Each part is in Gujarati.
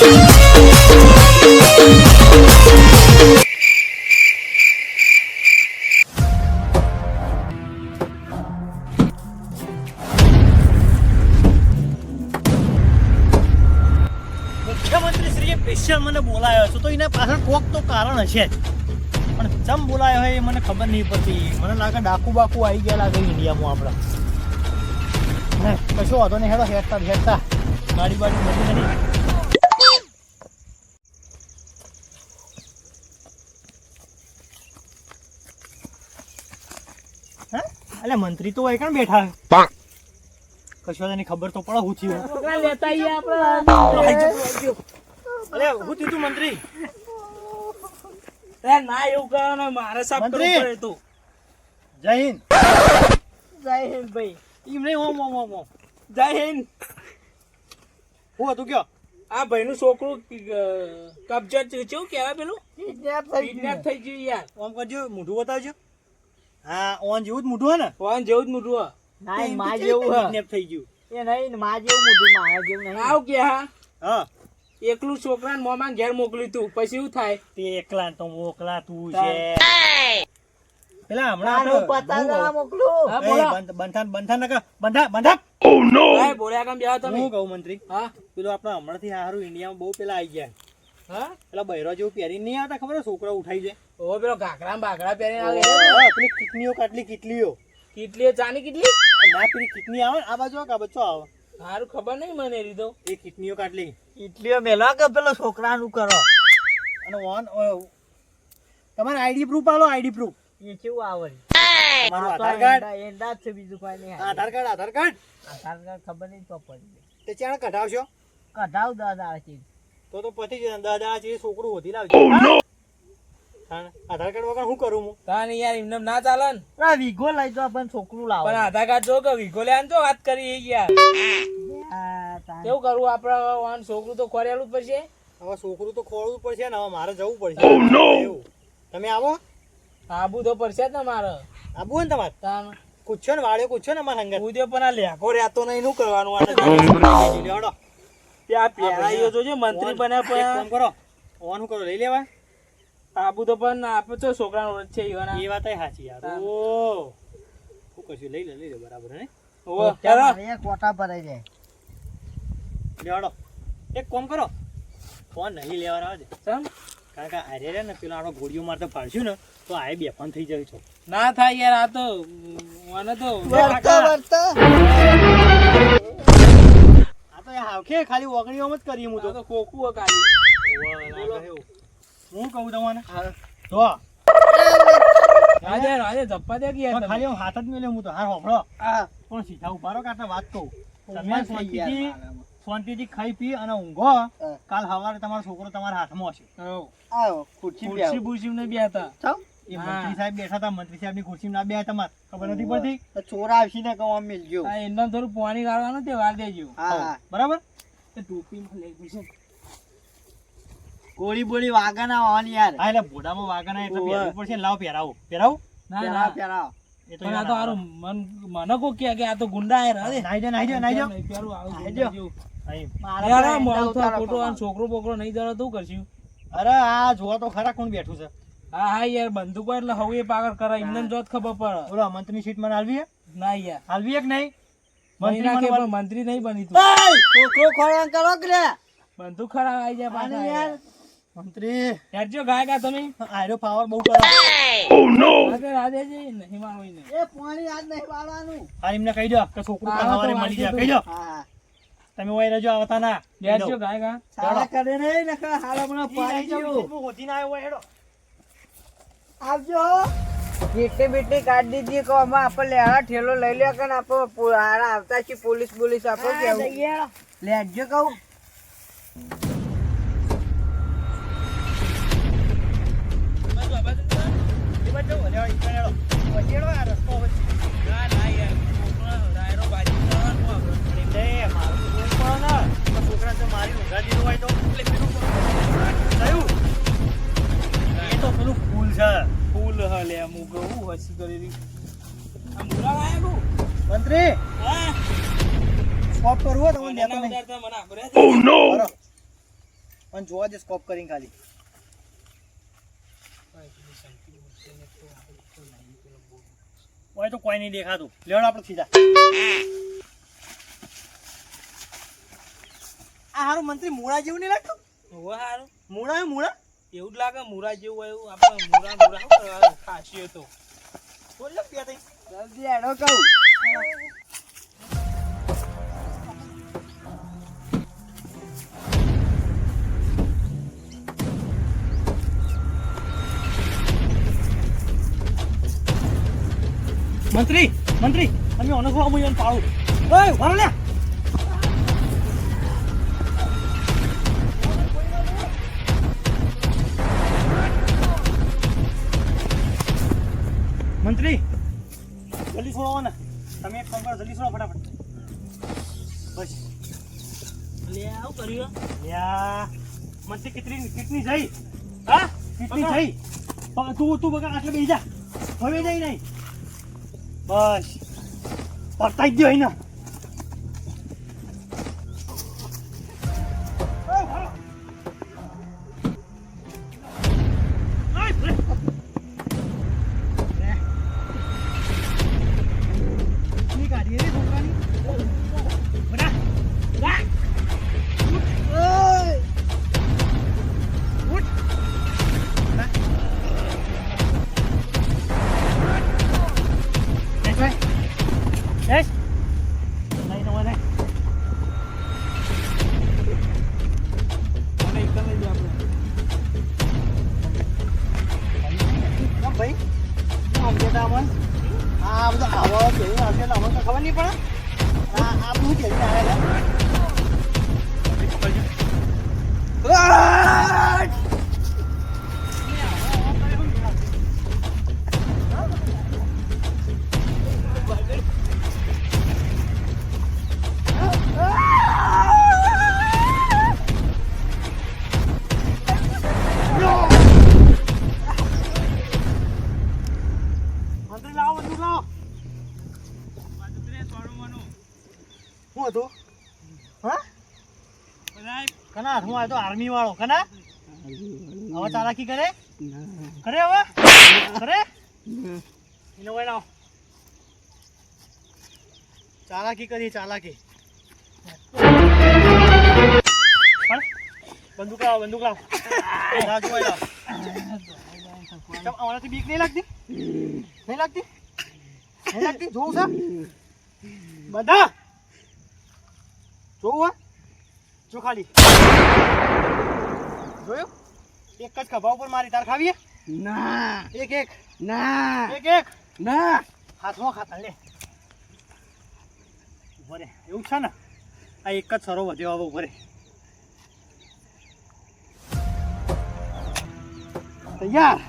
મુખ્યમંત્રીશ્રીએ સ્પેશિયલ મને બોલાયો છે તો એના પાછળ કોક તો કારણ હશે જ, પણ ચમ બોલાયો હોય એ મને ખબર નહીં પડતી. મને લાગે ડાકુ બાકુ આવી ગયા લાગે ઇન્ડિયામાં આપણા. કશો વાંધો નહીં, હેડો હેડતા ગાડી બાડી બધી નથી. હા એટલે મંત્રી તો અહીં બેઠા કશો તને ખબર તો પડે હું થયું. અરે હું થયું મંત્રી? ના એવું કરો ને, મારે સાફ કરવું પડે તો. જય હિન્દ. જય હિન્દ ભાઈ. એમ નહીં, ઓમ ઓમ ઓમ ઓમ. જય હિન્દ. હું હતું કયો? આ ભાઈનું છોકરું કબજત કેવું કહેવાય પેલું કિડનેપ થઈ ગયું યાર. ઓમ કરજો, મોઢું બતાવજો. હા ઓન જેવું જ મોઢું હે ને? ફોન જેવું જ મોટું હે. ના માં જેવું કિડનેપ થઈ ગયું. એ નહીં માં જેવું મોટું, મારા જેવું નહીં. આવ કે હા એકલું છોકરાને મોમાં ઘેર મોકલ્યું તું, પછી શું થાય? તે એકલા તો મોકલા તું છે. પેલા હમણાં હું કહું મંત્રી, પેલો આપડે હમણાં થી સારું ઇન્ડિયામાં બહુ પેલા આવી ગયા. હા પેલા બૈરો જેવું પહેરી નહીં આવતા, ખબર છોકરા ઉઠાઈ જાય. ઓ પેલો ઘાઘરા બાઘરા પહેરીને આવે. પેલી કિટનીઓ કાટલી કિટલીઓ કેટલી ચાની કેટલી ના પેલી કિટની આવે ને આ બાજુ આ બચ્ચો આવે. સારું ખબર નહીં મને રીતો. એ કિટનીઓ કાટલી કેટલીઓ મેલા કે પેલો છોકરાનું કરો. અને ઓન તમારે આઈડી પ્રૂફ આલો. આઈડી પ્રૂફ એ કેવું આવડે? તમારું આધાર કાર્ડ. એન્ડા છે, બીજું કોઈ નહીં. આધાર કાર્ડ. આધાર કાર્ડ ખબર નહીં તો પડી. તે ચાણ કઢાવશો? કઢાવ દાદા છે તો પતી જશે. દાદા છે છોકરું હોતી લાવજો. આધાર કાર્ડ વગર શું કરું હું? તાને યાર એમને ના ચાલે ને. વીઘો લઈ તો પણ છોકરું લાવો. પણ આધાર કાર્ડ જો કે વીઘો લે તો વાત કરી યાર. કેવું કરવું આપડે? છોકરું તો ખોરેલું જ પડશે. હવે છોકરું તો ખોળવું પડશે ને. હવે મારે જવું પડશે. એવું તમે આવો? આબુ તો પડશે જ ને મારે. આબુ ને તમારે? તાન પૂછો ને વાળ્યો પૂછો ને મારા સંગત. હું પણ આ લેખો રહેતો નહીં. શું કરવાનું? લેવડો ત્યાં પહેરાયો જોજે મંત્રી બન્યા કામ પણ કરો. ઓન શું કરો? લઈ લેવા. આબુ તો પણ આપે તો છોકરાનો ઓળખ છે. એ વાત સાચી યાર. ઓ શું કરશું? લઈ લે બરાબર હે. કોટા ભરાઈ જાય. લેવાડો. એક કામ કરો, ફોન નહીં લેવા આવે છે. ચમ? કારણ કે આરે રે ને પેલો આપણો ગોળીઓ મારતા પાડશું ને તો આ બે ફોન થઈ જાય છો. ના થાય યાર. આ તો મને તો આ તો હાવખે ખાલી ઓગણીઓમ જ કરીએ. હું તો ખોખું કાઢી. હું કહું તમને તો રાજે ધપ્પા દે કે યાર. ખાલી હાથ જ મેલે. હું તો હાર હોફળો પણ સીધા ઉભા રહો. કાંટા વાત કહું. તમે શાંતિથી ખાઈ પી અને ઊંઘો. કાલ સવારે તમારો છોકરો તમારા હાથમાં હશે. ખુરશી બુરશી ને બેઠા. એ મંત્રી સાહેબ બેઠા હતા. મંત્રી સાહેબ ની ખુરશી ના બે તમારે ખબર નથી પડતી? ચોર આવશે ને કહું મિલજો. એમને થોડું પાણી ગાળવાનું તે વાર દેજો. બરાબર. ટોપી લઈ જશે. ગોળી બોળી વાગા ના હોવાની યાર. હા એટલે ભોડામાં વાગા ના એટલે પહેરવું પડશે. લાવો પહેરાવો. પહેરાવો ના પહેરાવો. એ તો આ તો હારું મને કો કે આ તો ગુંડા આય રે. નાઈ જો પેલું આવું છોકરો બોકરો નહીં જરા તું કરશું. અરે આ જોવા તો ખરા કોણ બેઠું છે. હા યાર બંદૂક એટલે હવે પાગળ કરે. એમને જોત ખબર પડે. બોલો મંત્રી સીટ મને હાલવી? ના યાર હાલવી એક નહીં. મંત્રી નહીં બની તું. છોકરો ખોરાક કરો કે બંદૂક ખરાબ આવી જાય પાછા યાર. મંત્રી હેડજો ગાય તમે. આયરો પાવર બહુ કરે. રાધેજી નહીં મારવું ને. એ પાણી આજ નહીં વાળવાનું. હા એમને કહી દો કે છોકરું ખાવાને મળી જાય. કહી દો તમે ઓય રહેજો આવતા ના. હેડજો ગાય સાલા કરે નહીં ને હાલ હમણાં પાણી જેવું હોતી ના આવ્યો. હેડો આવજો. ગેટે બેટે કાઢી દીધી કે આમાં આપણે લેવા ઠેલો લઈ લે કે આપણે આવતા છે પોલીસ બોલીસ આપણે કેવું લેજો કહું. મારી ઊંઘા દીધું હોય તો એ તો પેલું ફૂલ છે. ફૂલ હલે મુગો હસી કરી આ મુરા આયા બહુ મંત્રી. હા સ્ટોપ કરવો તો મને મને દેતો નહીં. મને આબરે. ઓ નો પણ જોવા દે સ્કોપ કરીને ખાલી. ઓય તો કોઈ નહીં દેખાતું. લેવડ આપણે સીધા. આ હારું મંત્રી મૂળા જેવું નહીં લાગતું? હોવે હારું. મૂળા મૂળા એવું જ લાગે મુરા જેવું હોય એવું આપણે મુરા શું કરવા ખાસી હતો. બોલ લે બે થઈ. જલ્દી હેડો કહું. મંત્રી મંત્રી તમે અનુભવ હું પાડું. ઓય ભરો લે. મંત્રી જલ્દી છોડો ને. તમે એક કામ કરો જલ્દી છોડો ફટાફટ. બસ લે આવું કર્યું યા મંત્રી કિતની જઈ. હા કિતની જઈ. તું બગા આટલે બેસી જા. હવે જઈ નહીં. બસ પરતાઈ ગયો અહીં. ખબર નહીં પડે. આ બધું કેવી આવે મંત્રી લાવો બધું લાવો. શું હતું? હા કના હાથમાં આવ્યો તો આર્મી વાળો કના હવે ચાલાકી કરે કરે હવે કરે એનો ભાઈ લાવો. ચાલાકી કરી ચાલાકી. બંદૂક લાવો બંદૂક લાવો. ના જોવાય લાવો. હમણાંથી બીક નહીં લાગતી? નહીં લાગતી? નહીં લાગતી? જોવું છે બધા જોવું હોય જો ખાલી જોયું એક જ ખભા ઉપર મારી તાર ખાવીએ ના એક એક ના એક એક ના હાથમાં ખાતા લે ઉભો રે એવું છે ને આ એક જ સરો વધ્યો હવે ઉભો રે તૈયાર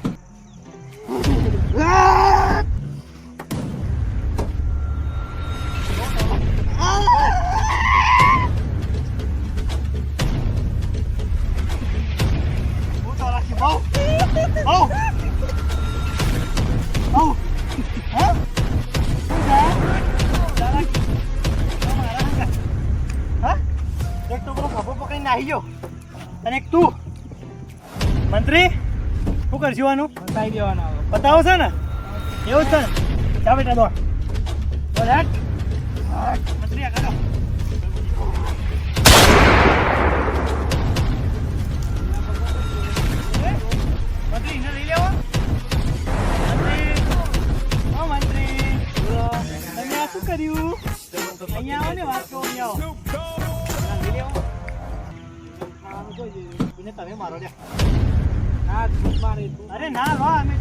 એક તો ખભો પકડીને નાહી ગયો અને એક તું મંત્રી શું કરશું આનું બતાવી દેવાનો બતાવો છે ને એવું છે ને જા બેટા દોડ મંત્રી આ કરો મંત્રી એને લઈ લેવો મંત્રી તમે આ શું કર્યું અહીંયા આવો ને વાત કહો અહીંયા આવો લઈ લેવો તમે મારો લે ના તું મારે તું અરે ના લો અમે